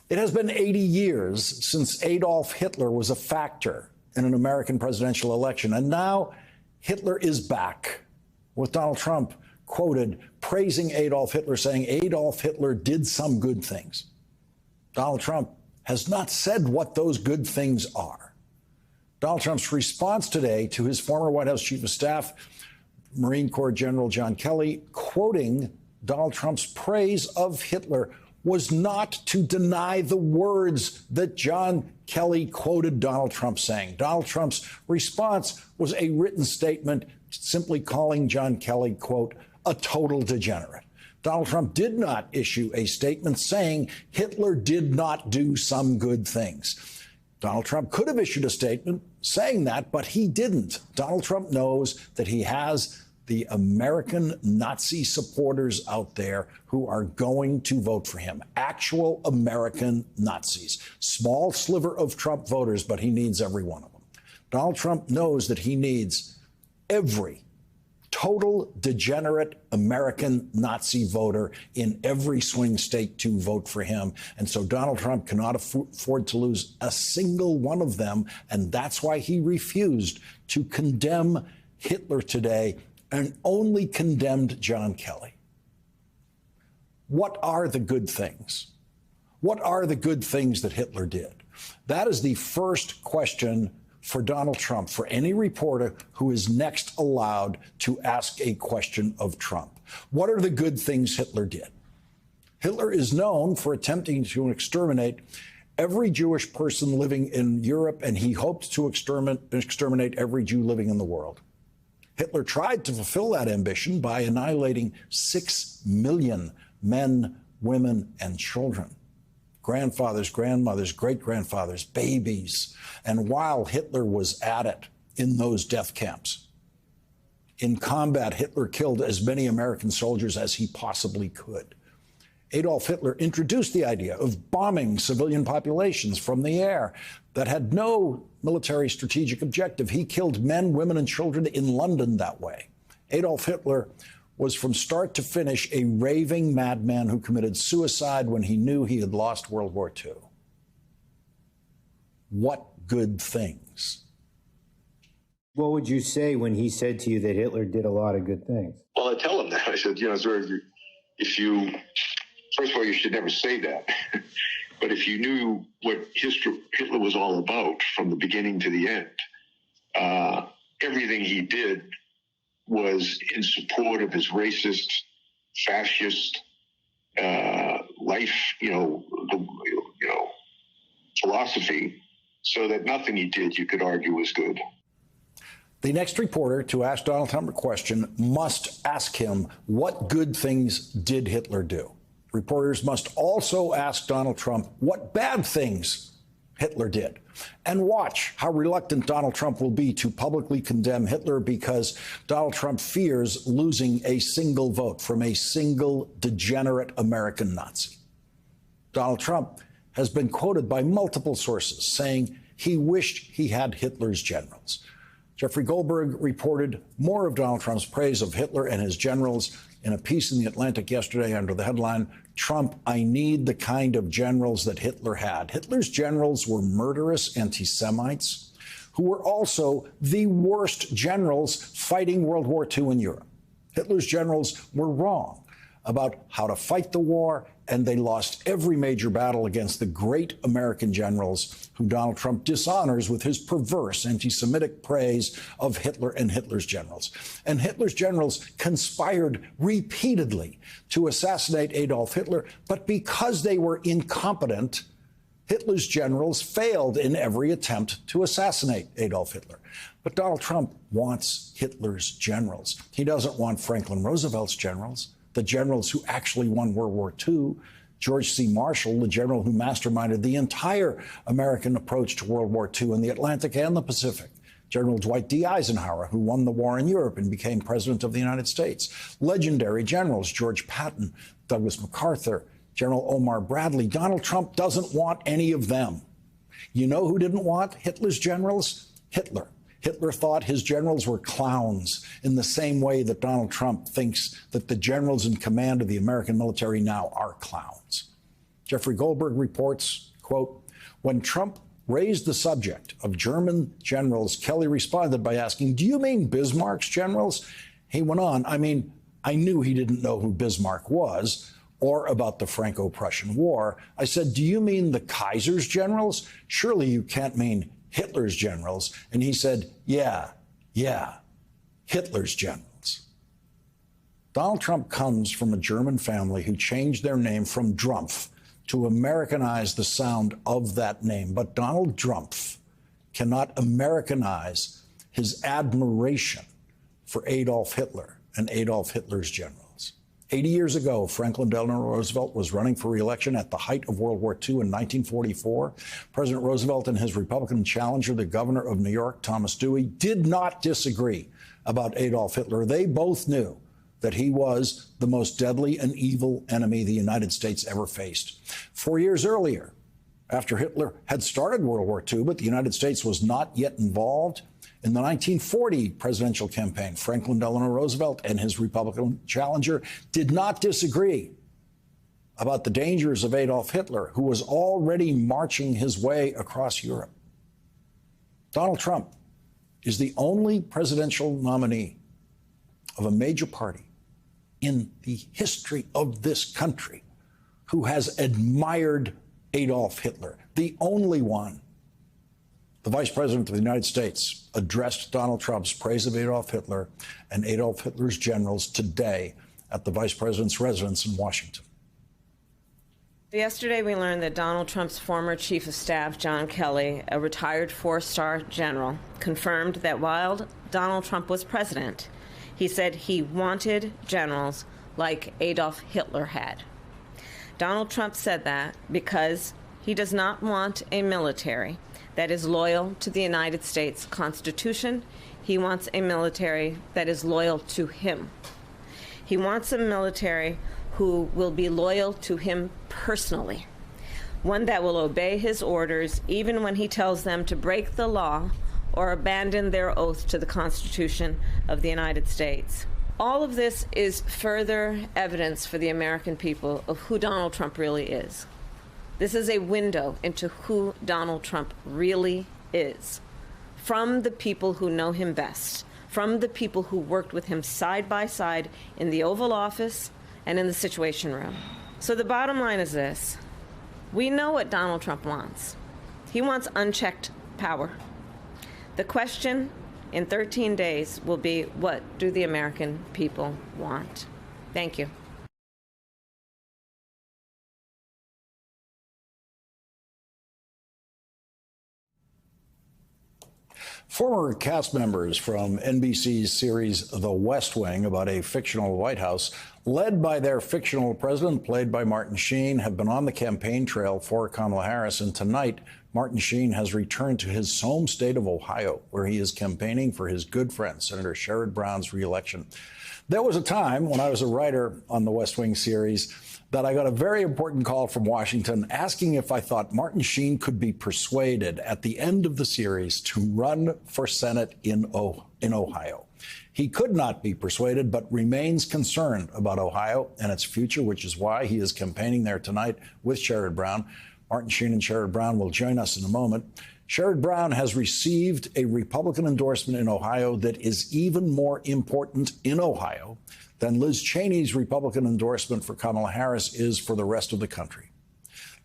It has been 80 years since Adolf Hitler was a factor in an American presidential election, and now Hitler is back, with Donald Trump quoted praising Adolf Hitler, saying Adolf Hitler did some good things. Donald Trump has not said what those good things are. Donald Trump's response today to his former White House Chief of Staff, Marine Corps General John Kelly, quoting Donald Trump's praise of Hitler, was not to deny the words that John Kelly quoted Donald Trump saying. Donald Trump's response was a written statement simply calling John Kelly, quote, a total degenerate. Donald Trump did not issue a statement saying Hitler did not do some good things. Donald Trump could have issued a statement saying that, but he didn't. Donald Trump knows that he has the American Nazi supporters out there who are going to vote for him. Actual American Nazis. Small sliver of Trump voters, but he needs every one of them. Donald Trump knows that he needs every total degenerate American Nazi voter in every swing state to vote for him. And so Donald Trump cannot afford to lose a single one of them. And that's why he refused to condemn Hitler today and only condemned John Kelly. What are the good things? What are the good things that Hitler did? That is the first question for Donald Trump, for any reporter who is next allowed to ask a question of Trump. What are the good things Hitler did? Hitler is known for attempting to exterminate every Jewish person living in Europe, and he hoped to exterminate every Jew living in the world. Hitler tried to fulfill that ambition by annihilating 6 million men, women, and children. Grandfathers, grandmothers, great-grandfathers, babies. And while Hitler was at it in those death camps, in combat, Hitler killed as many American soldiers as he possibly could. Adolf Hitler introduced the idea of bombing civilian populations from the air that had no military strategic objective. He killed men, women, and children in London that way. Adolf Hitler was from start to finish a raving madman who committed suicide when he knew he had lost World War II. What good things? What would you say when he said to you that Hitler did a lot of good things? Well, I tell him that. I said, if you, first of all, you should never say that. But if you knew what Hitler was all about from the beginning to the end, everything he did was in support of his racist, fascist life, philosophy, so that nothing he did you could argue was good. The next reporter to ask Donald Trump a question must ask him, what good things did Hitler do? Reporters must also ask Donald Trump what bad things Hitler did. And watch how reluctant Donald Trump will be to publicly condemn Hitler, because Donald Trump fears losing a single vote from a single degenerate American Nazi. Donald Trump has been quoted by multiple sources saying he wished he had Hitler's generals. Jeffrey Goldberg reported more of Donald Trump's praise of Hitler and his generals in a piece in The Atlantic yesterday under the headline, Trump, I need the kind of generals that Hitler had. Hitler's generals were murderous anti-Semites who were also the worst generals fighting World War II in Europe. Hitler's generals were wrong about how to fight the war, and they lost every major battle against the great American generals who Donald Trump dishonors with his perverse anti-Semitic praise of Hitler and Hitler's generals. And Hitler's generals conspired repeatedly to assassinate Adolf Hitler, but because they were incompetent, Hitler's generals failed in every attempt to assassinate Adolf Hitler. But Donald Trump wants Hitler's generals. He doesn't want Franklin Roosevelt's generals, the generals who actually won World War II. George C. Marshall, the general who masterminded the entire American approach to World War II in the Atlantic and the Pacific. General Dwight D. Eisenhower, who won the war in Europe and became president of the United States. Legendary generals George Patton, Douglas MacArthur, General Omar Bradley. Donald Trump doesn't want any of them. You know who didn't want Hitler's generals? Hitler. Hitler thought his generals were clowns in the same way that Donald Trump thinks that the generals in command of the American military now are clowns. Jeffrey Goldberg reports, quote, when Trump raised the subject of German generals, Kelly responded by asking, do you mean Bismarck's generals? He went on, I mean, I knew he didn't know who Bismarck was or about the Franco-Prussian War. I said, do you mean the Kaiser's generals? Surely you can't mean Hitler's generals. And he said, yeah, Hitler's generals. Donald Trump comes from a German family who changed their name from Drumpf to Americanize the sound of that name. But Donald Drumpf cannot Americanize his admiration for Adolf Hitler and Adolf Hitler's generals. 80 years ago, Franklin Delano Roosevelt was running for re-election at the height of World War II in 1944. President Roosevelt and his Republican challenger, the governor of New York, Thomas Dewey, did not disagree about Adolf Hitler. They both knew that he was the most deadly and evil enemy the United States ever faced. 4 years earlier, after Hitler had started World War II, but the United States was not yet involved, in the 1940 presidential campaign, Franklin Delano Roosevelt and his Republican challenger did not disagree about the dangers of Adolf Hitler, who was already marching his way across Europe. Donald Trump is the only presidential nominee of a major party in the history of this country who has admired Adolf Hitler, the only one. The Vice President of the United States addressed Donald Trump's praise of Adolf Hitler and Adolf Hitler's generals today at the Vice President's residence in Washington. Yesterday, we learned that Donald Trump's former Chief of Staff, John Kelly, a retired four-star general, confirmed that while Donald Trump was president, he said he wanted generals like Adolf Hitler had. Donald Trump said that because he does not want a military that is loyal to the United States Constitution. He wants a military that is loyal to him. He wants a military who will be loyal to him personally, one that will obey his orders even when he tells them to break the law or abandon their oath to the Constitution of the United States. All of this is further evidence for the American people of who Donald Trump really is. This is a window into who Donald Trump really is, from the people who know him best, from the people who worked with him side by side in the Oval Office and in the Situation Room. So the bottom line is this. We know what Donald Trump wants. He wants unchecked power. The question in 13 days will be, what do the American people want? Thank you. Former cast members from NBC's series The West Wing about a fictional White House, led by their fictional president, played by Martin Sheen, have been on the campaign trail for Kamala Harris. And tonight, Martin Sheen has returned to his home state of Ohio, where he is campaigning for his good friend, Senator Sherrod Brown's reelection. There was a time when I was a writer on the West Wing series that I got a very important call from Washington asking if I thought Martin Sheen could be persuaded at the end of the series to run for Senate in Ohio. He could not be persuaded, but remains concerned about Ohio and its future, which is why he is campaigning there tonight with Sherrod Brown. Martin Sheen and Sherrod Brown will join us in a moment. Sherrod Brown has received a Republican endorsement in Ohio that is even more important in Ohio than Liz Cheney's Republican endorsement for Kamala Harris is for the rest of the country.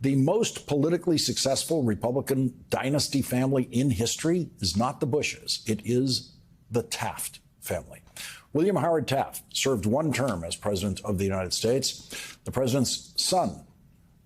The most politically successful Republican dynasty family in history is not the Bushes. It is the Taft family. William Howard Taft served one term as president of the United States. The president's son,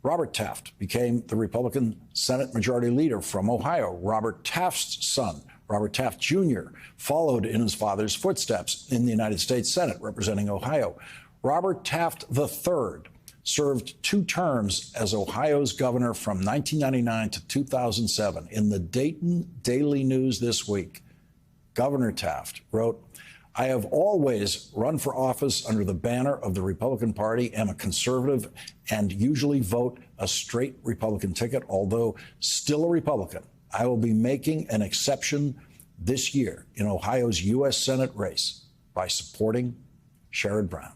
Robert Taft, became the Republican Senate Majority Leader from Ohio. Robert Taft's son, Robert Taft Jr., followed in his father's footsteps in the United States Senate, representing Ohio. Robert Taft III served 2 terms as Ohio's governor from 1999 to 2007. In the Dayton Daily News this week, Governor Taft wrote, I have always run for office under the banner of the Republican Party, am a conservative, and usually vote a straight Republican ticket. Although still a Republican, I will be making an exception this year in Ohio's U.S. Senate race by supporting Sherrod Brown.